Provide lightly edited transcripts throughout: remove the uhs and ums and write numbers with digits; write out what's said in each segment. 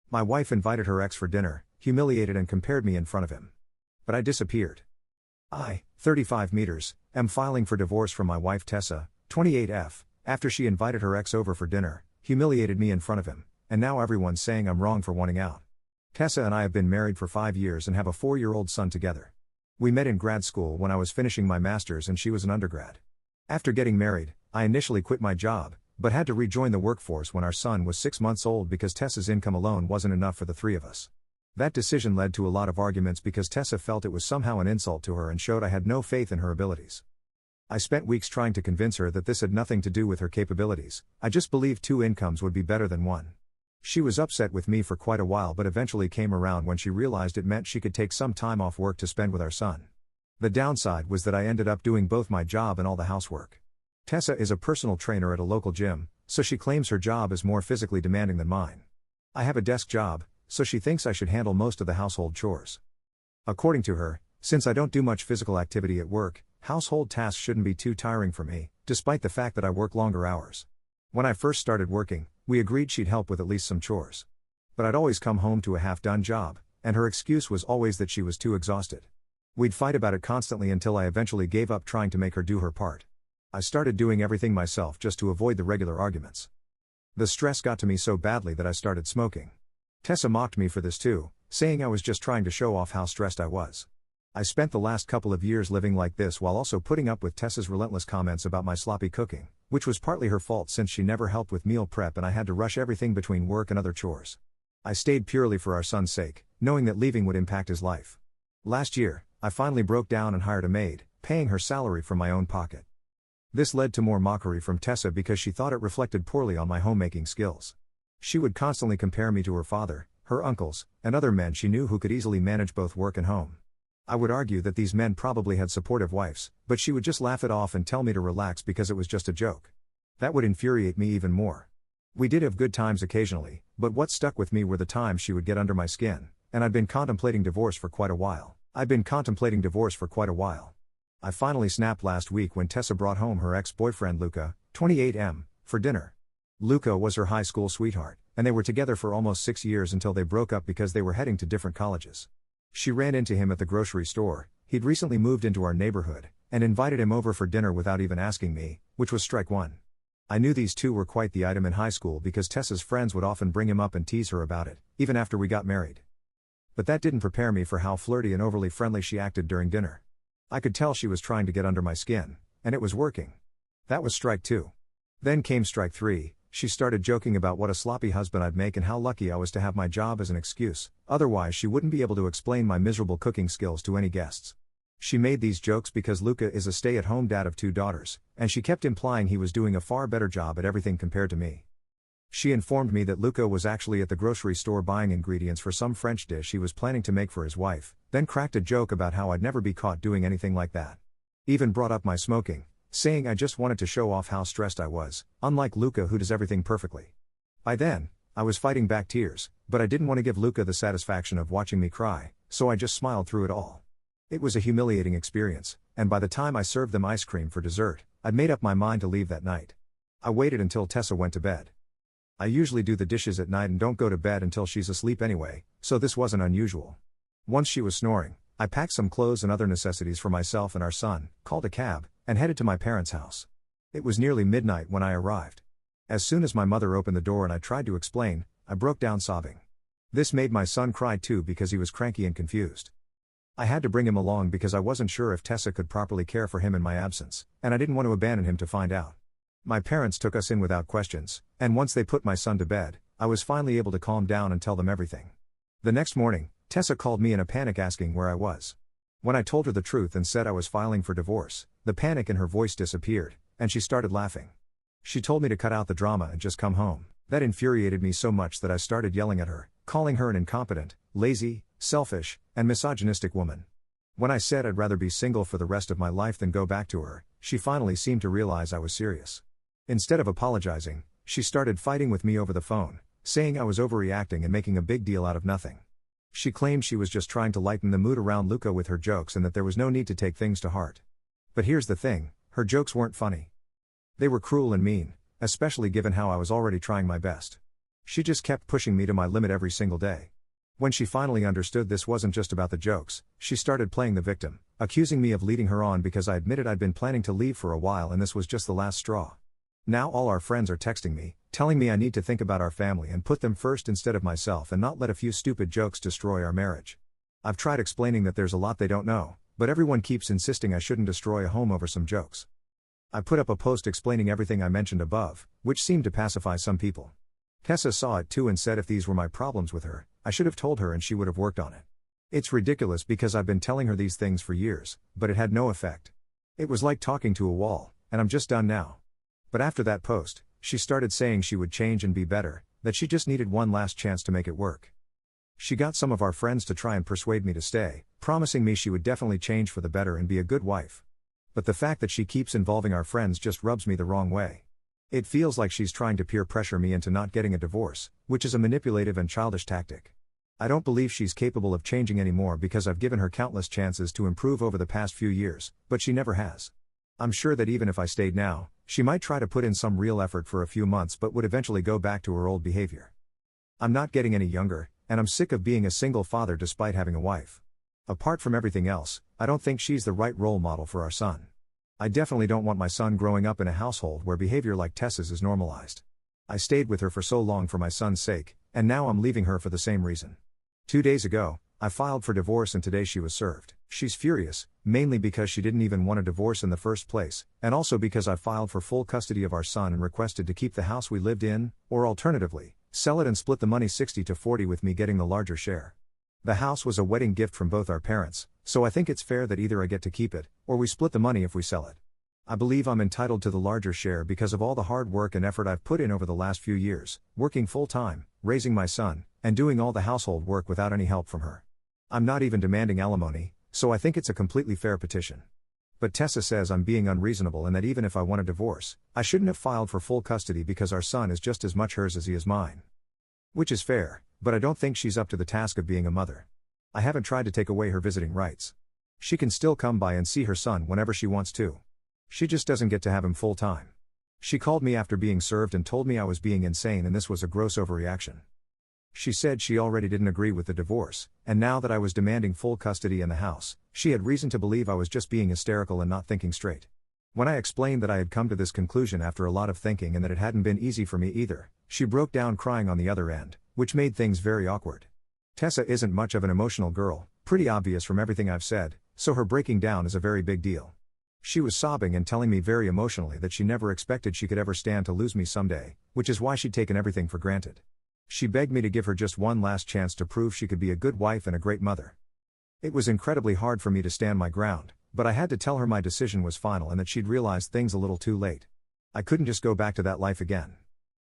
My wife invited her ex for dinner, humiliated and compared me in front of him. But I disappeared. I, 35 meters, am filing for divorce from my wife Tessa, 28F, after she invited her ex over for dinner, humiliated me in front of him, and now everyone's saying I'm wrong for wanting out. Tessa and I have been married for 5 years and have a 4-year-old son together. We met in grad school when I was finishing my master's and she was an undergrad. After getting married, I initially quit my job, but had to rejoin the workforce when our son was 6 months old because Tessa's income alone wasn't enough for the three of us. That decision led to a lot of arguments because Tessa felt it was somehow an insult to her and showed I had no faith in her abilities. I spent weeks trying to convince her that this had nothing to do with her capabilities, I just believed 2 incomes would be better than 1. She was upset with me for quite a while but eventually came around when she realized it meant she could take some time off work to spend with our son. The downside was that I ended up doing both my job and all the housework. Tessa is a personal trainer at a local gym, so she claims her job is more physically demanding than mine. I have a desk job, so she thinks I should handle most of the household chores. According to her, since I don't do much physical activity at work, household tasks shouldn't be too tiring for me, despite the fact that I work longer hours. When I first started working, we agreed she'd help with at least some chores. But I'd always come home to a half-done job, and her excuse was always that she was too exhausted. We'd fight about it constantly until I eventually gave up trying to make her do her part. I started doing everything myself just to avoid the regular arguments. The stress got to me so badly that I started smoking. Tessa mocked me for this too, saying I was just trying to show off how stressed I was. I spent the last couple of years living like this while also putting up with Tessa's relentless comments about my sloppy cooking, which was partly her fault since she never helped with meal prep and I had to rush everything between work and other chores. I stayed purely for our son's sake, knowing that leaving would impact his life. Last year, I finally broke down and hired a maid, paying her salary from my own pocket. This led to more mockery from Tessa because she thought it reflected poorly on my homemaking skills. She would constantly compare me to her father, her uncles, and other men she knew who could easily manage both work and home. I would argue that these men probably had supportive wives, but she would just laugh it off and tell me to relax because it was just a joke. That would infuriate me even more. We did have good times occasionally, but what stuck with me were the times she would get under my skin, and I'd been contemplating divorce for quite a while. I finally snapped last week when Tessa brought home her ex-boyfriend Luca, 28M, for dinner. Luca was her high school sweetheart, and they were together for almost 6 years until they broke up because they were heading to different colleges. She ran into him at the grocery store, he'd recently moved into our neighborhood, and invited him over for dinner without even asking me, which was strike one. I knew these two were quite the item in high school because Tessa's friends would often bring him up and tease her about it, even after we got married. But that didn't prepare me for how flirty and overly friendly she acted during dinner. I could tell she was trying to get under my skin, and it was working. That was strike 2. Then came strike 3, she started joking about what a sloppy husband I'd make and how lucky I was to have my job as an excuse, otherwise she wouldn't be able to explain my miserable cooking skills to any guests. She made these jokes because Luca is a stay-at-home dad of 2 daughters, and she kept implying he was doing a far better job at everything compared to me. She informed me that Luca was actually at the grocery store buying ingredients for some French dish he was planning to make for his wife, then cracked a joke about how I'd never be caught doing anything like that. Even brought up my smoking, saying I just wanted to show off how stressed I was, unlike Luca who does everything perfectly. By then, I was fighting back tears, but I didn't want to give Luca the satisfaction of watching me cry, so I just smiled through it all. It was a humiliating experience, and by the time I served them ice cream for dessert, I'd made up my mind to leave that night. I waited until Tessa went to bed. I usually do the dishes at night and don't go to bed until she's asleep anyway, so this wasn't unusual. Once she was snoring, I packed some clothes and other necessities for myself and our son, called a cab, and headed to my parents' house. It was nearly midnight when I arrived. As soon as my mother opened the door and I tried to explain, I broke down sobbing. This made my son cry too because he was cranky and confused. I had to bring him along because I wasn't sure if Tessa could properly care for him in my absence, and I didn't want to abandon him to find out. My parents took us in without questions, and once they put my son to bed, I was finally able to calm down and tell them everything. The next morning, Tessa called me in a panic asking where I was. When I told her the truth and said I was filing for divorce, the panic in her voice disappeared, and she started laughing. She told me to cut out the drama and just come home. That infuriated me so much that I started yelling at her, calling her an incompetent, lazy, selfish, and misogynistic woman. When I said I'd rather be single for the rest of my life than go back to her, she finally seemed to realize I was serious. Instead of apologizing, she started fighting with me over the phone, saying I was overreacting and making a big deal out of nothing. She claimed she was just trying to lighten the mood around Luca with her jokes and that there was no need to take things to heart. But here's the thing, her jokes weren't funny. They were cruel and mean, especially given how I was already trying my best. She just kept pushing me to my limit every single day. When she finally understood this wasn't just about the jokes, she started playing the victim, accusing me of leading her on because I admitted I'd been planning to leave for a while and this was just the last straw. Now all our friends are texting me, telling me I need to think about our family and put them first instead of myself and not let a few stupid jokes destroy our marriage. I've tried explaining that there's a lot they don't know, but everyone keeps insisting I shouldn't destroy a home over some jokes. I put up a post explaining everything I mentioned above, which seemed to pacify some people. Tessa saw it too and said if these were my problems with her, I should have told her and she would have worked on it. It's ridiculous because I've been telling her these things for years, but it had no effect. It was like talking to a wall, and I'm just done now. But after that post, she started saying she would change and be better, that she just needed one last chance to make it work. She got some of our friends to try and persuade me to stay, promising me she would definitely change for the better and be a good wife. But the fact that she keeps involving our friends just rubs me the wrong way. It feels like she's trying to peer pressure me into not getting a divorce, which is a manipulative and childish tactic. I don't believe she's capable of changing anymore because I've given her countless chances to improve over the past few years, but she never has. I'm sure that even if I stayed now, she might try to put in some real effort for a few months but would eventually go back to her old behavior. I'm not getting any younger, and I'm sick of being a single father despite having a wife. Apart from everything else, I don't think she's the right role model for our son. I definitely don't want my son growing up in a household where behavior like Tessa's is normalized. I stayed with her for so long for my son's sake, and now I'm leaving her for the same reason. 2 days ago, I filed for divorce and today she was served. She's furious, mainly because she didn't even want a divorce in the first place, and also because I filed for full custody of our son and requested to keep the house we lived in, or alternatively, sell it and split the money 60-40 with me getting the larger share. The house was a wedding gift from both our parents, so I think it's fair that either I get to keep it, or we split the money if we sell it. I believe I'm entitled to the larger share because of all the hard work and effort I've put in over the last few years, working full-time, raising my son, and doing all the household work without any help from her. I'm not even demanding alimony, so I think it's a completely fair petition. But Tessa says I'm being unreasonable and that even if I want a divorce, I shouldn't have filed for full custody because our son is just as much hers as he is mine. Which is fair, but I don't think she's up to the task of being a mother. I haven't tried to take away her visiting rights. She can still come by and see her son whenever she wants to. She just doesn't get to have him full time. She called me after being served and told me I was being insane and this was a gross overreaction. She said she already didn't agree with the divorce, and now that I was demanding full custody in the house, she had reason to believe I was just being hysterical and not thinking straight. When I explained that I had come to this conclusion after a lot of thinking and that it hadn't been easy for me either, she broke down crying on the other end, which made things very awkward. Tessa isn't much of an emotional girl, pretty obvious from everything I've said, so her breaking down is a very big deal. She was sobbing and telling me very emotionally that she never expected she could ever stand to lose me someday, which is why she'd taken everything for granted. She begged me to give her just one last chance to prove she could be a good wife and a great mother. It was incredibly hard for me to stand my ground, but I had to tell her my decision was final and that she'd realized things a little too late. I couldn't just go back to that life again.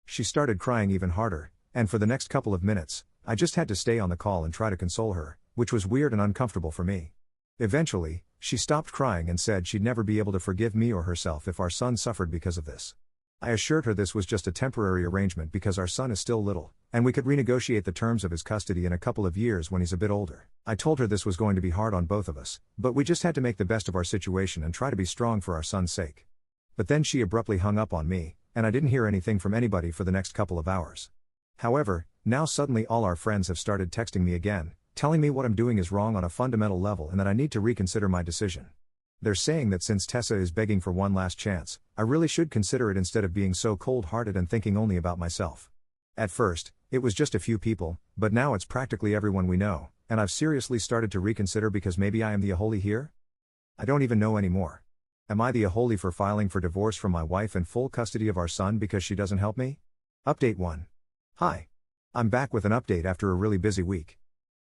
She started crying even harder, and for the next couple of minutes, I just had to stay on the call and try to console her, which was weird and uncomfortable for me. Eventually, she stopped crying and said she'd never be able to forgive me or herself if our son suffered because of this. I assured her this was just a temporary arrangement because our son is still little, and we could renegotiate the terms of his custody in a couple of years when he's a bit older. I told her this was going to be hard on both of us, but we just had to make the best of our situation and try to be strong for our son's sake. But then she abruptly hung up on me, and I didn't hear anything from anybody for the next couple of hours. However, now suddenly all our friends have started texting me again, telling me what I'm doing is wrong on a fundamental level and that I need to reconsider my decision. They're saying that since Tessa is begging for one last chance, I really should consider it instead of being so cold-hearted and thinking only about myself. At first, it was just a few people, but now it's practically everyone we know, and I've seriously started to reconsider because maybe I am the aholi here? I don't even know anymore. Am I the aholi for filing for divorce from my wife and full custody of our son because she doesn't help me? Update 1. Hi. I'm back with an update after a really busy week.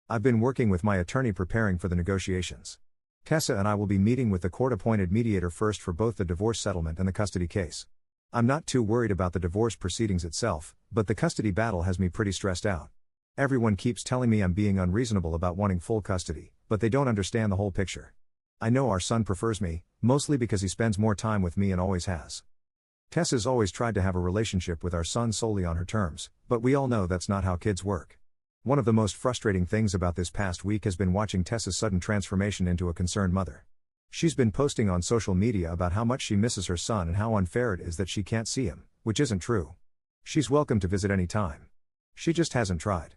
I've been working with my attorney preparing for the negotiations. Tessa and I will be meeting with the court-appointed mediator first for both the divorce settlement and the custody case. I'm not too worried about the divorce proceedings itself, but the custody battle has me pretty stressed out. Everyone keeps telling me I'm being unreasonable about wanting full custody, but they don't understand the whole picture. I know our son prefers me, mostly because he spends more time with me and always has. Tessa's always tried to have a relationship with our son solely on her terms, but we all know that's not how kids work. One of the most frustrating things about this past week has been watching Tessa's sudden transformation into a concerned mother. She's been posting on social media about how much she misses her son and how unfair it is that she can't see him, which isn't true. She's welcome to visit any time. She just hasn't tried.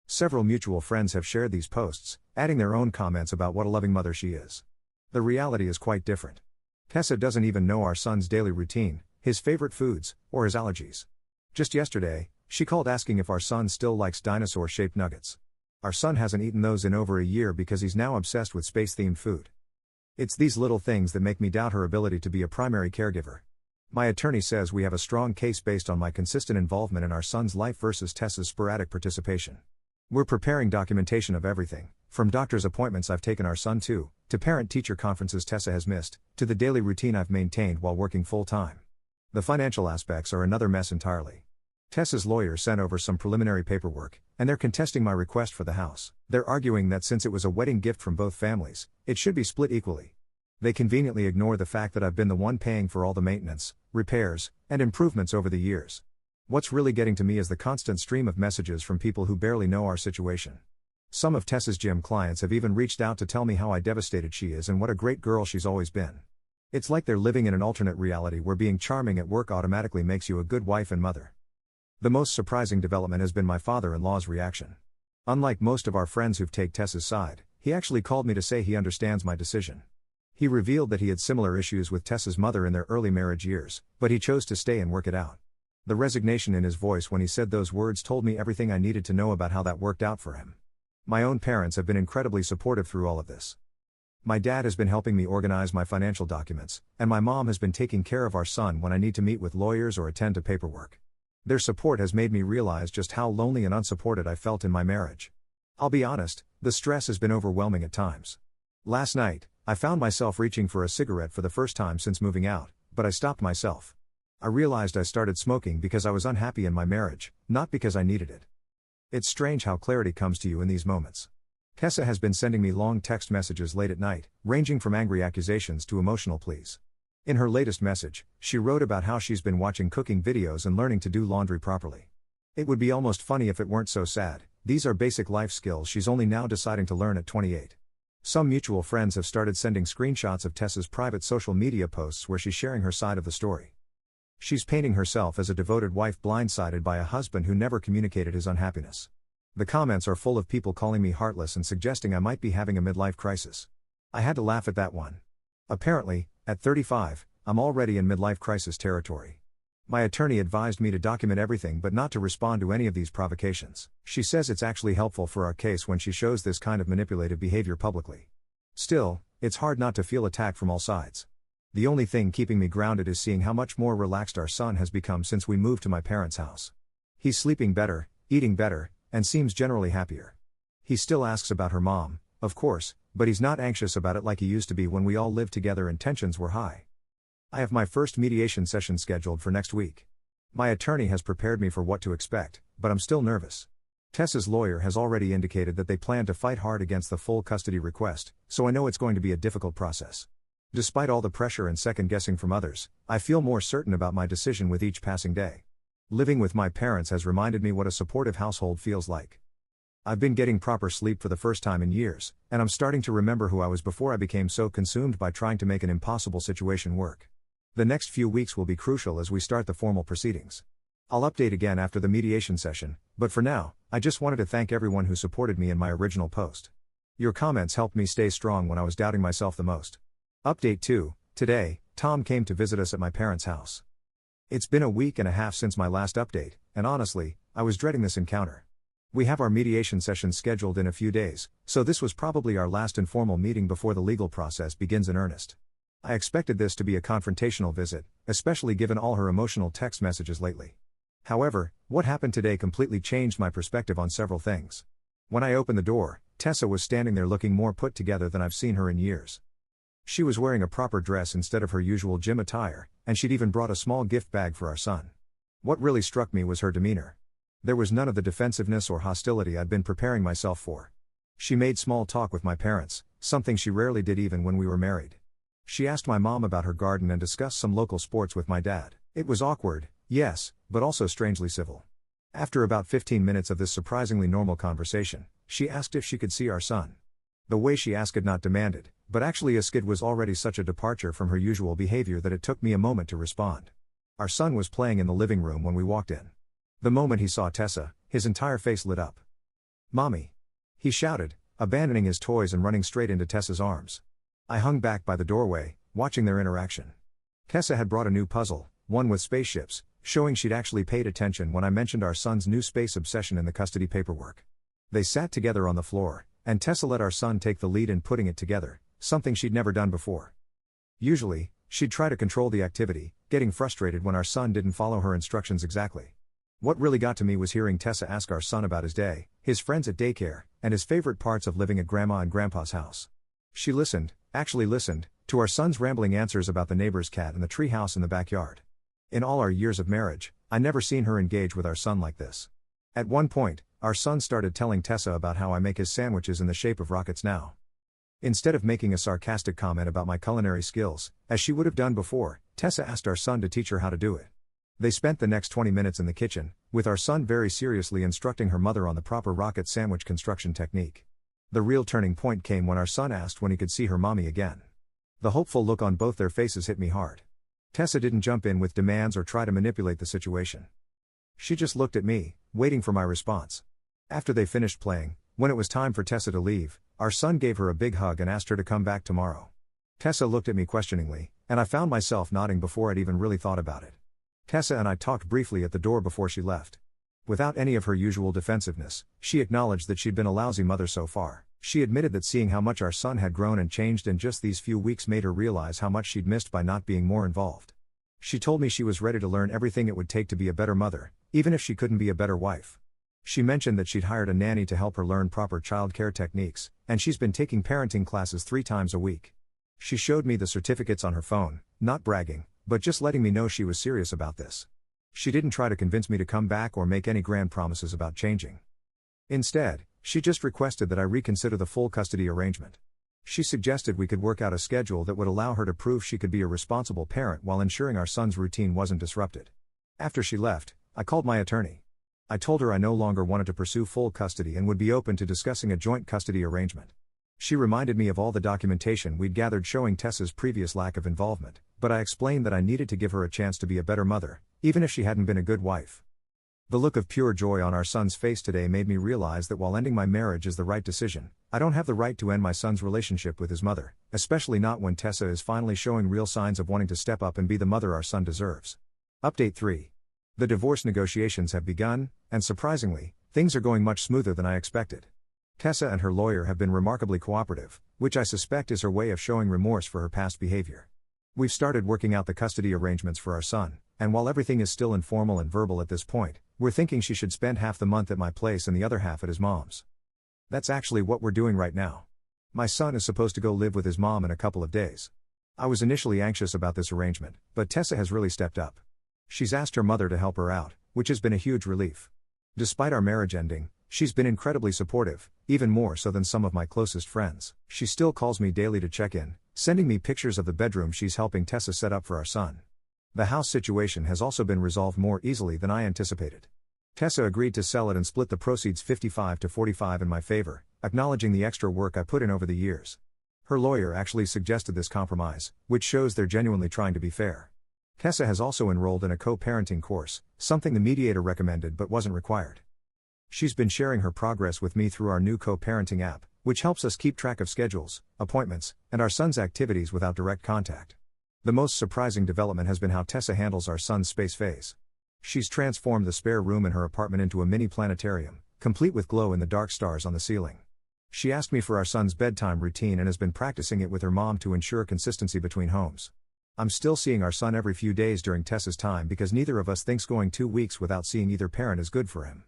Several mutual friends have shared these posts, adding their own comments about what a loving mother she is. The reality is quite different. Tessa doesn't even know our son's daily routine, his favorite foods, or his allergies. Just yesterday, she called asking if our son still likes dinosaur-shaped nuggets. Our son hasn't eaten those in over a year because he's now obsessed with space-themed food. It's these little things that make me doubt her ability to be a primary caregiver. My attorney says we have a strong case based on my consistent involvement in our son's life versus Tessa's sporadic participation. We're preparing documentation of everything, from doctor's appointments I've taken our son to parent-teacher conferences Tessa has missed, to the daily routine I've maintained while working full-time. The financial aspects are another mess entirely. Tessa's lawyer sent over some preliminary paperwork, and they're contesting my request for the house. They're arguing that since it was a wedding gift from both families, it should be split equally. They conveniently ignore the fact that I've been the one paying for all the maintenance, repairs, and improvements over the years. What's really getting to me is the constant stream of messages from people who barely know our situation. Some of Tessa's gym clients have even reached out to tell me how devastated she is and what a great girl she's always been. It's like they're living in an alternate reality where being charming at work automatically makes you a good wife and mother. The most surprising development has been my father-in-law's reaction. Unlike most of our friends who've taken Tessa's side, he actually called me to say he understands my decision. He revealed that he had similar issues with Tessa's mother in their early marriage years, but he chose to stay and work it out. The resignation in his voice when he said those words told me everything I needed to know about how that worked out for him. My own parents have been incredibly supportive through all of this. My dad has been helping me organize my financial documents, and my mom has been taking care of our son when I need to meet with lawyers or attend to paperwork. Their support has made me realize just how lonely and unsupported I felt in my marriage. I'll be honest, the stress has been overwhelming at times. Last night, I found myself reaching for a cigarette for the first time since moving out, but I stopped myself. I realized I started smoking because I was unhappy in my marriage, not because I needed it. It's strange how clarity comes to you in these moments. Tessa has been sending me long text messages late at night, ranging from angry accusations to emotional pleas. In her latest message, she wrote about how she's been watching cooking videos and learning to do laundry properly. It would be almost funny if it weren't so sad. These are basic life skills she's only now deciding to learn at 28. Some mutual friends have started sending screenshots of Tessa's private social media posts where she's sharing her side of the story. She's painting herself as a devoted wife blindsided by a husband who never communicated his unhappiness. The comments are full of people calling me heartless and suggesting I might be having a midlife crisis. I had to laugh at that one. Apparently, at 35, I'm already in midlife crisis territory. My attorney advised me to document everything but not to respond to any of these provocations. She says it's actually helpful for our case when she shows this kind of manipulative behavior publicly. Still, it's hard not to feel attacked from all sides. The only thing keeping me grounded is seeing how much more relaxed our son has become since we moved to my parents' house. He's sleeping better, eating better, and seems generally happier. He still asks about her mom, of course, but he's not anxious about it like he used to be when we all lived together and tensions were high. I have my first mediation session scheduled for next week. My attorney has prepared me for what to expect, but I'm still nervous. Tessa's lawyer has already indicated that they plan to fight hard against the full custody request, so I know it's going to be a difficult process. Despite all the pressure and second-guessing from others, I feel more certain about my decision with each passing day. Living with my parents has reminded me what a supportive household feels like. I've been getting proper sleep for the first time in years, and I'm starting to remember who I was before I became so consumed by trying to make an impossible situation work. The next few weeks will be crucial as we start the formal proceedings. I'll update again after the mediation session, but for now, I just wanted to thank everyone who supported me in my original post. Your comments helped me stay strong when I was doubting myself the most. Update 2, today, Tom came to visit us at my parents' house. It's been a week and a half since my last update, and honestly, I was dreading this encounter. We have our mediation session scheduled in a few days, so this was probably our last informal meeting before the legal process begins in earnest. I expected this to be a confrontational visit, especially given all her emotional text messages lately. However, what happened today completely changed my perspective on several things. When I opened the door, Tessa was standing there looking more put together than I've seen her in years. She was wearing a proper dress instead of her usual gym attire, and she'd even brought a small gift bag for our son. What really struck me was her demeanor. There was none of the defensiveness or hostility I'd been preparing myself for. She made small talk with my parents, something she rarely did even when we were married. She asked my mom about her garden and discussed some local sports with my dad. It was awkward, yes, but also strangely civil. After about 15 minutes of this surprisingly normal conversation, she asked if she could see our son. The way she asked it not demanded, but actually asked it was already such a departure from her usual behavior that it took me a moment to respond. Our son was playing in the living room when we walked in. The moment he saw Tessa, His entire face lit up. "Mommy!" he shouted, abandoning his toys and running straight into Tessa's arms. I hung back by the doorway, watching their interaction. Tessa had brought a new puzzle, one with spaceships, showing she'd actually paid attention when I mentioned our son's new space obsession in the custody paperwork. They sat together on the floor, and Tessa let our son take the lead in putting it together, something she'd never done before. Usually, she'd try to control the activity, getting frustrated when our son didn't follow her instructions exactly. What really got to me was hearing Tessa ask our son about his day, his friends at daycare, and his favorite parts of living at Grandma and Grandpa's house. She actually listened, to our son's rambling answers about the neighbor's cat and the tree house in the backyard. In all our years of marriage, I never seen her engage with our son like this. At one point, our son started telling Tessa about how I make his sandwiches in the shape of rockets now. Instead of making a sarcastic comment about my culinary skills, as she would have done before, Tessa asked our son to teach her how to do it. They spent the next 20 minutes in the kitchen, with our son very seriously instructing her mother on the proper rocket sandwich construction technique. The real turning point came when our son asked when he could see her mommy again. The hopeful look on both their faces hit me hard. Tessa didn't jump in with demands or try to manipulate the situation. She just looked at me, waiting for my response. After they finished playing, when it was time for Tessa to leave, our son gave her a big hug and asked her to come back tomorrow. Tessa looked at me questioningly, and I found myself nodding before I'd even really thought about it. Tessa and I talked briefly at the door before she left. Without any of her usual defensiveness, she acknowledged that she'd been a lousy mother so far. She admitted that seeing how much our son had grown and changed in just these few weeks made her realize how much she'd missed by not being more involved. She told me she was ready to learn everything it would take to be a better mother, even if she couldn't be a better wife. She mentioned that she'd hired a nanny to help her learn proper child care techniques, and she's been taking parenting classes 3 times a week. She showed me the certificates on her phone, not bragging, but just letting me know she was serious about this. She didn't try to convince me to come back or make any grand promises about changing. Instead, she just requested that I reconsider the full custody arrangement. She suggested we could work out a schedule that would allow her to prove she could be a responsible parent while ensuring our son's routine wasn't disrupted. After she left, I called my attorney. I told her I no longer wanted to pursue full custody and would be open to discussing a joint custody arrangement. She reminded me of all the documentation we'd gathered showing Tessa's previous lack of involvement, but I explained that I needed to give her a chance to be a better mother, even if she hadn't been a good wife. The look of pure joy on our son's face today made me realize that while ending my marriage is the right decision, I don't have the right to end my son's relationship with his mother, especially not when Tessa is finally showing real signs of wanting to step up and be the mother our son deserves. Update 3. The divorce negotiations have begun, and surprisingly, things are going much smoother than I expected. Tessa and her lawyer have been remarkably cooperative, which I suspect is her way of showing remorse for her past behavior. We've started working out the custody arrangements for our son, and while everything is still informal and verbal at this point, we're thinking she should spend half the month at my place and the other half at his mom's. That's actually what we're doing right now. My son is supposed to go live with his mom in a couple of days. I was initially anxious about this arrangement, but Tessa has really stepped up. She's asked her mother to help her out, which has been a huge relief. Despite our marriage ending, she's been incredibly supportive, even more so than some of my closest friends. She still calls me daily to check in, sending me pictures of the bedroom she's helping Tessa set up for our son. The house situation has also been resolved more easily than I anticipated. Tessa agreed to sell it and split the proceeds 55-45 in my favor, acknowledging the extra work I put in over the years. Her lawyer actually suggested this compromise, which shows they're genuinely trying to be fair. Tessa has also enrolled in a co-parenting course, something the mediator recommended but wasn't required. She's been sharing her progress with me through our new co-parenting app, which helps us keep track of schedules, appointments, and our son's activities without direct contact. The most surprising development has been how Tessa handles our son's space phase. She's transformed the spare room in her apartment into a mini planetarium, complete with glow-in-the-dark stars on the ceiling. She asked me for our son's bedtime routine and has been practicing it with her mom to ensure consistency between homes. I'm still seeing our son every few days during Tessa's time because neither of us thinks going 2 weeks without seeing either parent is good for him.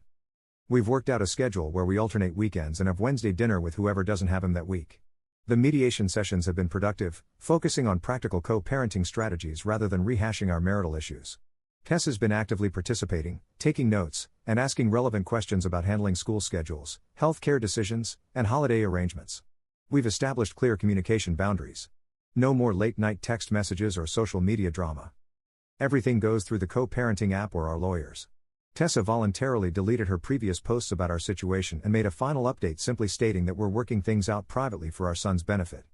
We've worked out a schedule where we alternate weekends and have Wednesday dinner with whoever doesn't have him that week. The mediation sessions have been productive, focusing on practical co-parenting strategies rather than rehashing our marital issues. Tessa's been actively participating, taking notes, and asking relevant questions about handling school schedules, health care decisions, and holiday arrangements. We've established clear communication boundaries. No more late-night text messages or social media drama. Everything goes through the co-parenting app or our lawyers. Tessa voluntarily deleted her previous posts about our situation and made a final update simply stating that we're working things out privately for our son's benefit.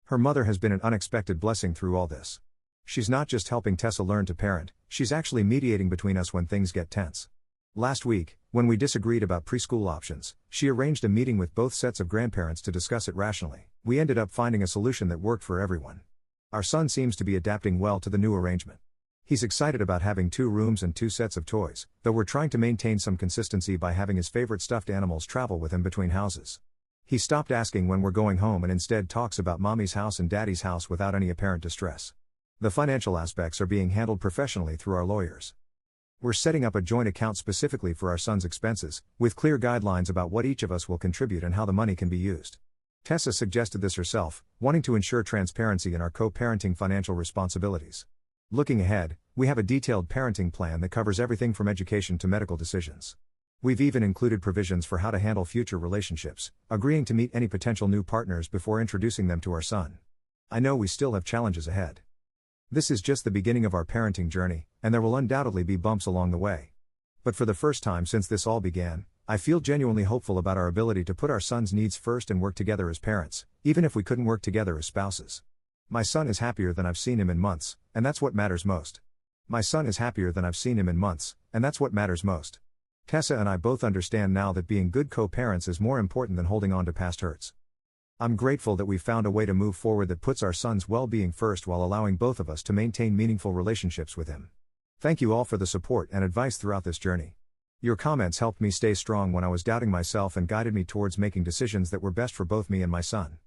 Her mother has been an unexpected blessing through all this. She's not just helping Tessa learn to parent, she's actually mediating between us when things get tense. Last week, when we disagreed about preschool options, she arranged a meeting with both sets of grandparents to discuss it rationally. We ended up finding a solution that worked for everyone. Our son seems to be adapting well to the new arrangement. He's excited about having 2 rooms and 2 sets of toys, though we're trying to maintain some consistency by having his favorite stuffed animals travel with him between houses. He stopped asking when we're going home and instead talks about mommy's house and daddy's house without any apparent distress. The financial aspects are being handled professionally through our lawyers. We're setting up a joint account specifically for our son's expenses, with clear guidelines about what each of us will contribute and how the money can be used. Tessa suggested this herself, wanting to ensure transparency in our co-parenting financial responsibilities. Looking ahead, we have a detailed parenting plan that covers everything from education to medical decisions. We've even included provisions for how to handle future relationships, agreeing to meet any potential new partners before introducing them to our son. I know we still have challenges ahead. This is just the beginning of our parenting journey, and there will undoubtedly be bumps along the way. But for the first time since this all began, I feel genuinely hopeful about our ability to put our son's needs first and work together as parents, even if we couldn't work together as spouses. My son is happier than I've seen him in months, and that's what matters most. My son is happier than I've seen him in months, and that's what matters most. Tessa and I both understand now that being good co-parents is more important than holding on to past hurts. I'm grateful that we found a way to move forward that puts our son's well-being first while allowing both of us to maintain meaningful relationships with him. Thank you all for the support and advice throughout this journey. Your comments helped me stay strong when I was doubting myself and guided me towards making decisions that were best for both me and my son.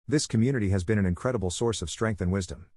This community has been an incredible source of strength and wisdom.